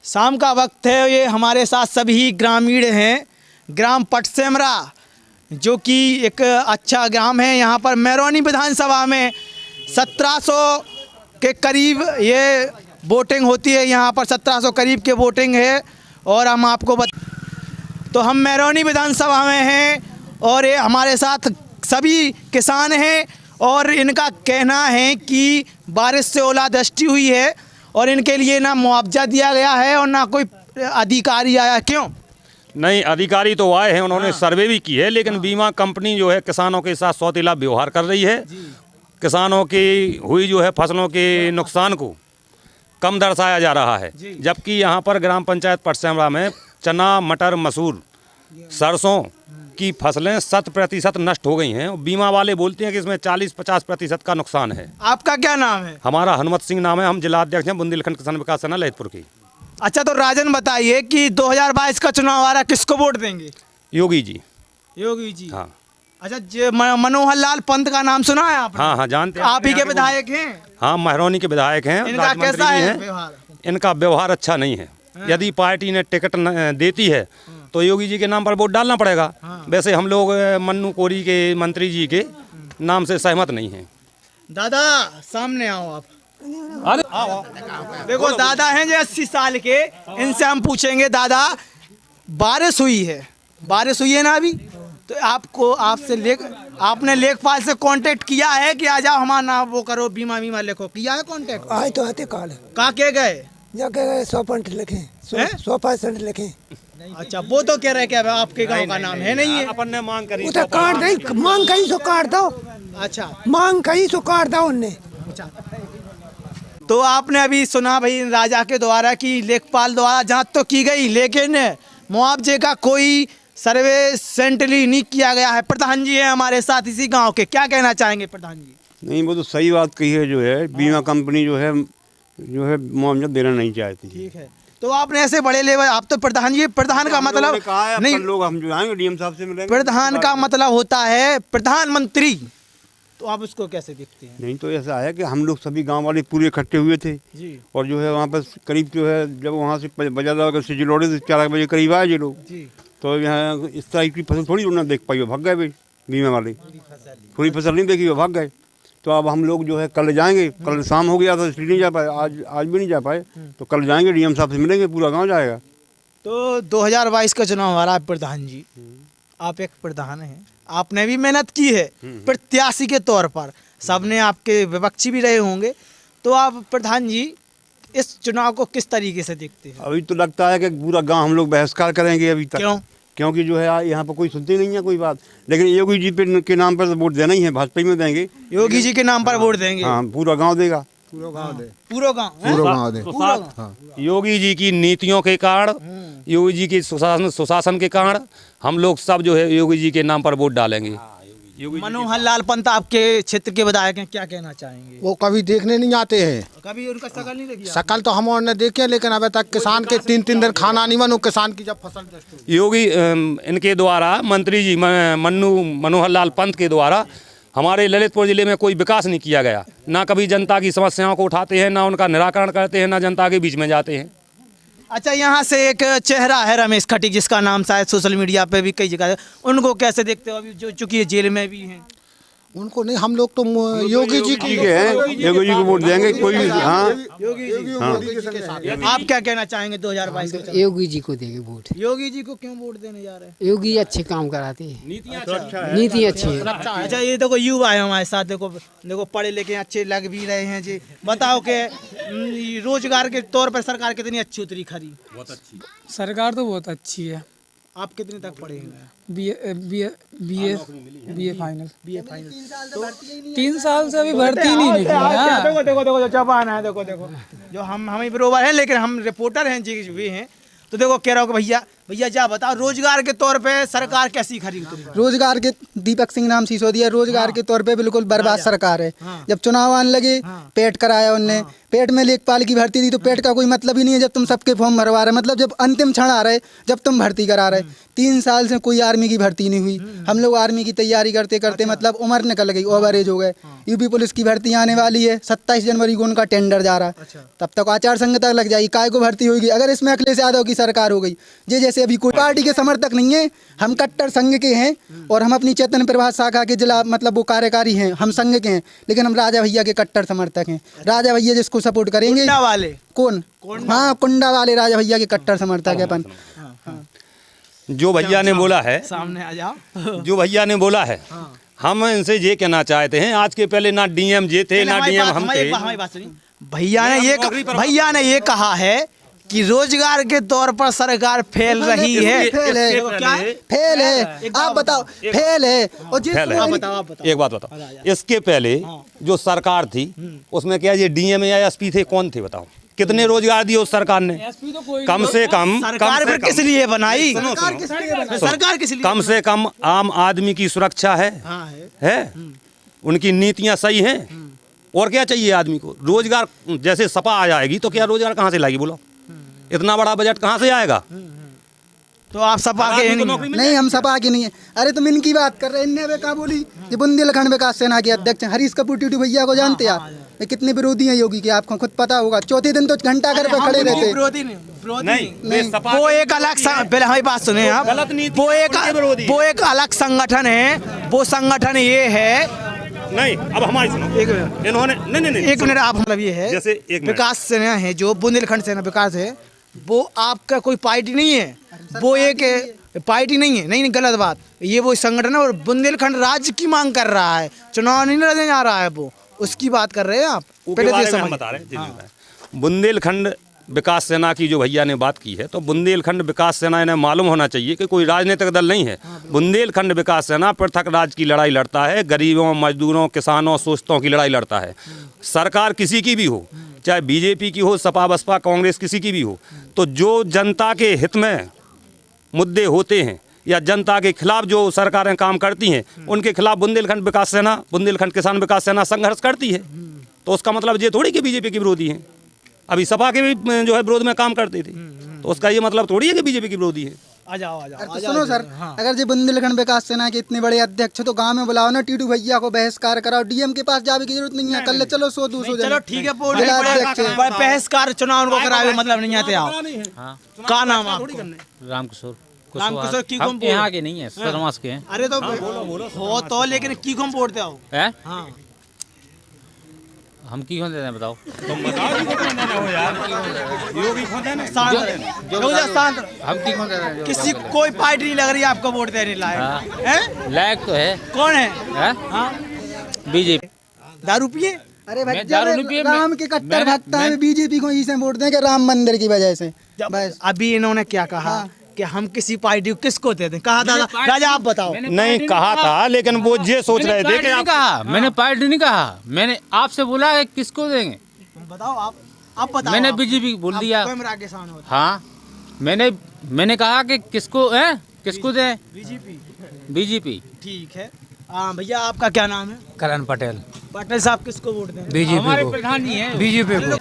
शाम का वक्त है। ये हमारे साथ सभी ग्रामीण हैं। ग्राम पटसेमरा जो कि एक अच्छा ग्राम है। यहाँ पर मैरोनी विधानसभा में 1700 के करीब ये वोटिंग होती है। यहाँ पर 1700 करीब के वोटिंग है। और हम आपको तो हम मैरोनी विधानसभा में हैं और ये हमारे साथ सभी किसान हैं और इनका कहना है कि बारिश से ओलावृष्टि हुई है और इनके लिए ना मुआवजा दिया गया है और ना कोई अधिकारी आया। क्यों नहीं, अधिकारी तो आए हैं, उन्होंने सर्वे भी की है, लेकिन बीमा कंपनी जो है किसानों के साथ सौतेला व्यवहार कर रही है। किसानों की हुई जो है फसलों के नुकसान को कम दर्शाया जा रहा है, जबकि यहाँ पर ग्राम पंचायत पटसेमरा में चना, मटर, मसूर, सरसों की फसलें 100% नष्ट हो गई हैं। बीमा वाले बोलते हैं कि इसमें 40-50% का नुकसान है। आपका क्या नाम है? हमारा हनुमत सिंह नाम है, हम जिला अध्यक्ष हैं बुंदेलखंड किसान विकास सेना ललितपुर की। अच्छा, तो राजन बताइए कि 2022 का चुनाव आ रहा है, किसको वोट देंगे? योगी जी। योगी जी, हाँ। अच्छा, मनोहर लाल पंत का नाम सुना है आपने? हाँ, जानते हैं। आप ही के विधायक हैं? हाँ, महरौनी के विधायक हैं। इनका कैसा है व्यवहार? इनका व्यवहार अच्छा नहीं है। यदि पार्टी ने टिकट देती है तो योगी जी के नाम पर वोट डालना पड़ेगा। वैसे हम लोग मन्नू कोरी के मंत्री जी के नाम से सहमत नहीं हैं। दादा सामने आओ आप। आओ। देखो दादा हैं जो 80 साल के, इनसे हम पूछेंगे। दादा, बारिश हुई है ना अभी? तो आपने लेखपाल से कांटेक्ट किया है कि आ जाओ हमारा नाम वो करो, बीमा लिखो? किया है कांटेक्ट? आए तो आते काल कहाँ के गए? जाके गए 100% लिखे, 100% लिखे। अच्छा, वो तो कह रहे क्या आपके गांव का नाम है नहीं है? अपन ने मांग करी, उसे काट दे, मांग कहीं सो काट दो। अच्छा, मांग कहीं सो काट दो उनने। तो आपने अभी सुना भाई राजा के द्वारा कि लेखपाल द्वारा जांच तो की गई, लेकिन मुआवजे का कोई सर्वे सेंटरली नहीं किया गया है। प्रधान जी है हमारे साथ इसी गांव के, क्या कहना चाहेंगे प्रधान जी? नहीं, वो तो सही बात कही है। जो है बीमा कंपनी जो है मुआवजा देना नहीं चाहती। ठीक है, तो आपने ऐसे बड़े लेवल, आप तो प्रधान जी, प्रधान का मतलब नहीं, लोग हम जो आएंगे डीएम साहब से मिलेंगे। प्रधान का मतलब होता है प्रधानमंत्री, तो आप उसको कैसे देखते हैं? नहीं, तो ऐसा है कि हम लोग सभी गांव वाले पूरे इकट्ठे हुए थे जी। और जो है वहाँ पर करीब जो है जब वहाँ से बजा सिजलोड़े से 4 बजे करीब आए जी लोग, तो यहाँ इस तरह की फसल थोड़ी उन्होंने देख पाई, वो भाग गए भाई बीमा वाले। पूरी फसल नहीं देखी, वो भाग गए। तो अब हम लोग जो है कल जाएंगे, कल शाम हो गया तो इसलिए नहीं जा पाए, आज भी नहीं जा पाए, तो कल जाएंगे डीएम साहब से मिलेंगे, पूरा गांव जाएगा। तो 2022 का चुनाव आ रहा है प्रधान जी, आप एक प्रधान हैं, आपने भी मेहनत की है प्रत्याशी के तौर पर, सबने आपके विपक्षी भी रहे होंगे, तो आप प्रधान जी इस चुनाव को किस तरीके से देखते हैं? अभी तो लगता है कि पूरा गाँव हम लोग बहिष्कार करेंगे अभी तक। क्यों? क्योंकि जो है यहाँ पर कोई सुनती नहीं है कोई बात, लेकिन योगी जी के नाम पर वोट देना ही है, भाजपा में देंगे। योगी जी के नाम पर वोट देंगे? हाँ, पूरा गांव देगा। पूरा गांव योगी जी की नीतियों के कारण, योगी जी के सुशासन के कारण हम लोग सब जो है योगी जी के नाम पर वोट डालेंगे। मनोहर लाल पंत आपके क्षेत्र के विधायक हैं, क्या कहना चाहेंगे? वो कभी देखने नहीं आते हैं, कभी उनका शकल नहीं देखी? शकल तो हम ने देखे, लेकिन अभी तक किसान के 3-3 दिन खाना नहीं बनो, किसान की जब फसल। योगी इनके द्वारा मंत्री जी मनोहर लाल पंत के द्वारा हमारे ललितपुर जिले में कोई विकास नहीं किया गया। ना कभी जनता की समस्याओं को उठाते हैं, ना उनका निराकरण करते हैं, ना जनता के बीच में जाते हैं। अच्छा, यहाँ से एक चेहरा है रमेश खटीक, जिसका नाम शायद सोशल मीडिया पे भी कई जगह है, उनको कैसे देखते हो अभी जो चूंकि जेल में भी हैं? उनको नहीं, हम लोग तो योगी जी की है, योगी जी को वोट देंगे कोई। हाँ, आप क्या कहना चाहेंगे 2022 में? योगी जी को देंगे वोट। योगी जी को क्यों वोट देने जा रहे हैं? योगी अच्छे काम कराते हैं, नीति अच्छी है। अच्छा, ये देखो युवा है हमारे साथ, देखो पढ़े लिखे अच्छे लग भी रहे हैं जी। बताओ कि रोजगार के तौर पर सरकार कितनी अच्छी उतरी खरी? बहुत अच्छी सरकार तो बहुत अच्छी है। आप कितने तक पढ़े हैं? BA final. तो 3 साल से अभी भर्ती नहीं निकली है। देखो जवान है, देखो जो हम बरोबर हैं, लेकिन हम रिपोर्टर हैं जी भी हैं, तो देखो कह रहा हूँ कि भैया जा बताओ, रोजगार के तौर पे सरकार कैसी खरी उतरी? रोजगार के दीपक सिंह नाम सिसोदिया, रोजगार के तौर पे बिल्कुल बर्बाद सरकार है। जब चुनाव आने लगे पेट कराया उनने, पेट में लेखपाल की भर्ती थी तो पेट का कोई मतलब ही नहीं है जब तुम सबके फॉर्म भरवा रहे, मतलब जब अंतिम क्षण आ रहे जब तुम भर्ती करा रहे। 3 साल से कोई आर्मी की भर्ती नहीं हुई। हम लोग आर्मी की तैयारी करते करते मतलब उम्र निकल गई, ओवरेज हो गए। यूपी पुलिस की भर्ती आने वाली है, 27 जनवरी को उनका टेंडर जा रहा है, तब तक आचार संहिता लग जाएगी, काय को भर्ती होगी। अगर इसमें अखिलेश यादव की सरकार हो गई, जैसे अभी कोई पार्टी के समर्थक नहीं है, हम कट्टर संघ के हैं और हम अपनी चैतन्य प्रभात शाखा के जिला मतलब वो कार्यकारी हैं, हम संघ के हैं, लेकिन हम राजा भैया के कट्टर समर्थक हैं। राजा भैया जिसको सपोर्ट करेंगे वाले कौन? हाँ, कुंडा वाले राजा भैया के कट्टर समर्थक है अपन। जो भैया ने बोला है, सामने आ जाओ। जो भैया ने बोला है, हम इनसे ये कहना चाहते हैं, आज के पहले ना डीएम जे थे ना डीएम हम थे। भैया ने ये कहा है कि रोजगार के तौर पर सरकार फेल रही है। फेल है, क्या है? फेल है, आप बताओ फेल है। और जिस फेल है। आप बताओ। एक बात बताओ, इसके पहले जो सरकार थी उसमें क्या ये डीएम या एसपी थे, कौन थे बताओ? कितने रोजगार दिए उस सरकार ने? कम से कम सरकार फिर किस लिए बनाई? सरकार किस लिए? कम से कम आम आदमी की सुरक्षा है, है? उनकी नीतियां सही हैं। और क्या चाहिए आदमी को? रोजगार जैसे सपा आ जाएगी तो क्या रोजगार कहाँ से लाएगी बोलो? इतना बड़ा बजट कहाँ से आएगा? तो आप सपा के नहीं, हम सपा के नहीं है। अरे तुम इनकी बात कर रहे हैं, इनने का बोली ये बुंदेलखंड विकास सेना के अध्यक्ष हैं हरीश कपूर टीटू भैया को जानते हैं आप? ये कितने विरोधी हैं योगी के, आपको खुद पता होगा। चौथे दिन तो घंटा घर पे खड़े रहते। नहीं, वो एक अलग पहले हमारी बात सुने आप। वो एक अलग संगठन है। वो संगठन ये है नहीं। अब हमारी सुनो, इन्होंने नहीं एक मिनट आप, मतलब ये है जैसे एक विकास सेना है, जो बुंदेलखंड सेना विकास है, वो आपका कोई पार्टी नहीं है, वो एक पार्टी नहीं है। नहीं, गलत बात। ये वो संगठन है और बुंदेलखंड राज्य की मांग कर रहा है, चुनाव नहीं लड़ने जा रहा है, वो उसकी बात कर रहे हैं आप। पहले तो समझ बता रहे हैं। बुंदेलखंड विकास सेना की जो भैया ने बात की है, तो बुंदेलखंड विकास सेना, इन्हें मालूम होना चाहिए कि कोई राजनीतिक दल नहीं है। बुंदेलखंड विकास सेना पृथक राज्य की लड़ाई लड़ता है, गरीबों, मजदूरों, किसानों, शोषितों की लड़ाई लड़ता है। सरकार किसी की भी हो, चाहे बीजेपी की हो, सपा बसपा कांग्रेस किसी की भी हो, तो जो जनता के हित में मुद्दे होते हैं या जनता के खिलाफ जो सरकारें काम करती हैं, उनके खिलाफ बुंदेलखंड विकास सेना, बुंदेलखंड किसान विकास सेना संघर्ष करती है। तो उसका मतलब ये थोड़ी कि बीजेपी के विरोधी हैं। अभी सपा के भी जो है विरोध में काम करते थे, तो उसका ये मतलब थोड़ी है कि बीजेपी की विरोधी है। आ जाओ। तो सुनो सर, अगर जो बुंदेलखंड विकास सेना के इतने बड़े अध्यक्ष तो गांव में बुलाओ ना, टीटू भैया को बहस्कार कराओ। डीएम के पास जाने की जरूरत नहीं है, कल चलो 100-200 चलो ठीक है, बहसकार चुनाव उनको करावे, मतलब नहीं आते आप। क्या नाम आपका? रामकिशोर रामकिशोर की हम यहाँ के नहीं है, सरमास के हैं। अरे तो हो तो, लेकिन की कम बोलते हो? हाँ, हम की कौन देते हैं बताओ? तुम बताओ योगी कौन देना? हम की कौन देते हैं? किसी कोई पार्टी नहीं लग रही है आपको वोट देने लायक है? लायक तो है। कौन है? हाँ, बीजेपी। दारू पिए? अरे मैं दारू नहीं पिए, राम के कट्टर भक्त हैं, बीजेपी को इसे वोट देंगे राम मंदिर की वजह से। बस अभी इन्होंने क्या कहा कि हम किसी पार्टी को किसको दे दें? कहा था राजा, आप बताओ। नहीं कहा था, लेकिन वो ये सोच रहे थे कि कहा, मैंने पार्टी नहीं कहा, मैंने आपसे बोला है किसको देंगे। बताओ आप बताओ। मैंने बीजेपी बोल दिया। हाँ, मैंने कहा कि किसको दें? बीजेपी। ठीक है। हाँ भैया, आपका क्या नाम है? करण पटेल। पटेल साहब किसको वोट दें? बीजेपी को। प्रधान ही है बीजेपी को,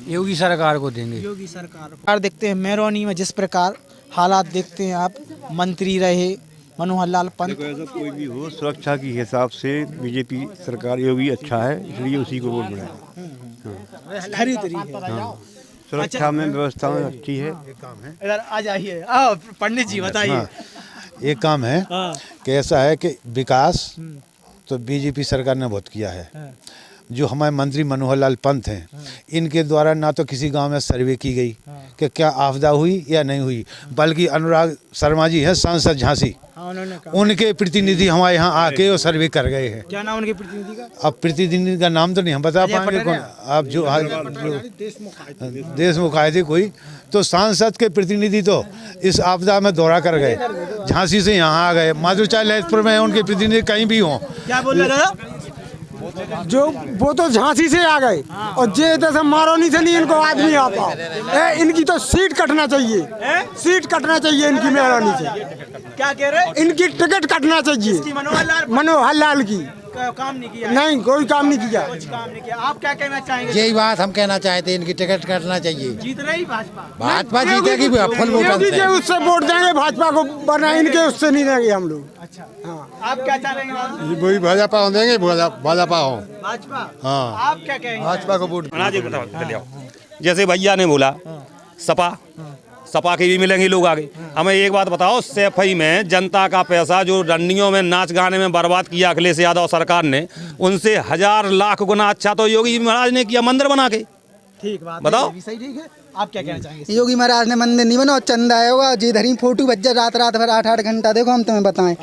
योगी सरकार को देंगे। योगी सरकार। देखते हैं मेरौनी में जिस प्रकार हालात देखते हैं आप, मंत्री रहे मनोहर लाल पंत। ऐसा कोई भी हो, सुरक्षा के हिसाब से बीजेपी सरकार योगी अच्छा है, इसलिए उसी को वोट बनाया। खरीद रही है। सुरक्षा में व्यवस्था में अच्छी है। इधर आ जाइए, पंडित जी बताइए। एक काम है कि ऐसा है कि विकास तो बीजेपी सरकार ने बहुत किया है। जो हमारे मंत्री मनोहर लाल पंत हैं, इनके द्वारा ना तो किसी गांव में सर्वे की गई कि क्या आपदा हुई या नहीं हुई, बल्कि अनुराग शर्मा जी हैं सांसद झांसी, उनके प्रतिनिधि हमारे यहाँ आके और सर्वे कर गए हैं। क्या नाम उनके प्रतिनिधि का? अब प्रतिनिधि का नाम तो नहीं हम बता पाएंगे कौन, आप जो देशमुख आए थे कोई, तो सांसद के प्रतिनिधि तो इस आपदा में दौरा कर गए, झांसी से यहाँ आ गए, माधुचाल ललितपुर में उनके प्रतिनिधि कहीं भी हों। क्या बोल रहे थे? जो वो तो झांसी से आ गए और जे जैसे मारोनी से नहीं इनको आदमी आता। इनकी तो सीट कटना चाहिए, सीट कटना चाहिए इनकी मेहरानी से। क्या कह रहे? इनकी टिकट कटना चाहिए, मनोहर लाल की। काम नहीं किया? नहीं, कोई काम नहीं किया। कुछ काम नहीं किया। आप क्या कहना चाहेंगे? यही बात हम कहना चाहते हैं, इनकी टिकट कटना चाहिए। जीत रही भाजपा? भाजपा जीतेगी फुल वोटन योगी के से। उससे वोट देंगे भाजपा को, वरना इनके उससे नहीं देंगे हम लोग। अच्छा, आप क्या चाह रहे हैं? वही भाजपा देंगे, भाजपा हो। भाजपा? हाँ। आप क्या कहेंगे? भाजपा को वोट। जैसे भैया ने बोला सपा के भी मिलेंगे लोग आगे। हमें एक बात बताओ, सैफई में जनता का पैसा जो रंडियों में नाच गाने में बर्बाद किया अखिलेश यादव सरकार ने, उनसे 1000 लाख गुना अच्छा तो योगी महाराज ने किया मंदिर बना के। ठीक बात बताओ। है, सही ठीक है। आप क्या कहना चाहेंगे? योगी महाराज ने मंदिर नहीं बनाओ, चंदा है होगा जी धरी फोटो बच्चा रात भर 8-8 घंटा देखो, हम तुम्हें बताएं।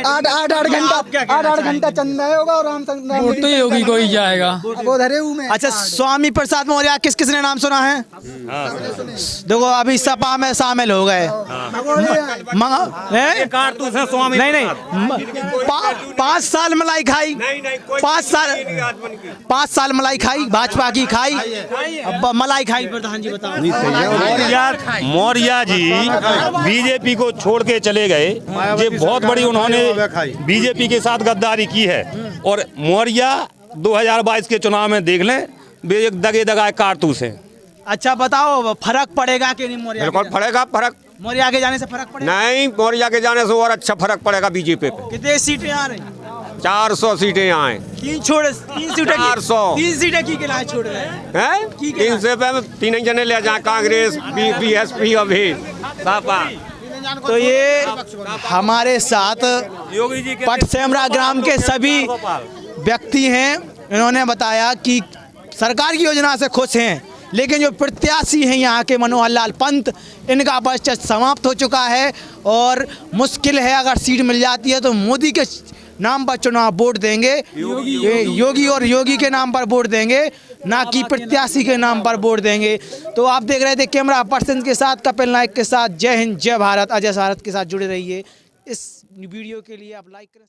8-8 घंटा चंदा है होगा और हम वोट तो योगी को ही जाएगा। वो धरे में। अच्छा, स्वामी प्रसाद मौर्य किस किसने नाम सुना है? देखो अभी सपा में शामिल हो गए। नहीं 5 साल मलाई खाई, 5 साल मलाई खाई, भाजपा की खाई, मलाई खाई। प्रधान जी बताओ। मौर्य जी बीजेपी को छोड़ के चले गए, ये बहुत बड़ी उन्होंने बीजेपी के साथ गद्दारी की है। और मौर्य 2022 के चुनाव में देख लें, वे एक दगे दगाए कारतूस हैं। अच्छा बताओ, फर्क पड़ेगा कि नहीं मौर्य? बिल्कुल पड़ेगा फर्क। मौर्य के जाने से फर्क पड़ेगा? नहीं, मौर्य के जाने से और अच्छा फर्क पड़ेगा बीजेपी पे। कितने सीटें आ रही? 400 सीटें यहाँ हैं। 3 सीटें 400। 3 सीटें की किराए छोड़ रहे हैं? हैं? 3 से पे 3 जने ले जाए, कांग्रेस, बीएसपी और भी सपा। तो ये हमारे साथ पटसेमरा ग्राम के सभी व्यक्ति हैं। इन्होंने बताया कि सरकार की योजना से खुश हैं, लेकिन जो प्रत्याशी हैं यहाँ के मनोहर लाल पंत, इनका वर्चस्व समाप्त हो चुका है और मुश्किल है, अगर सीट मिल जाती है तो मोदी के नाम पर चुनाव वोट देंगे, योगी और योगी के नाम पर वोट देंगे, ना कि प्रत्याशी के नाम पर वोट देंगे। तो आप देख रहे थे कैमरा पर्सन के साथ कपिल नायक के साथ। जय हिंद, जय भारत। अजय सारथ के साथ जुड़े रहिए। इस वीडियो के लिए आप लाइक करें।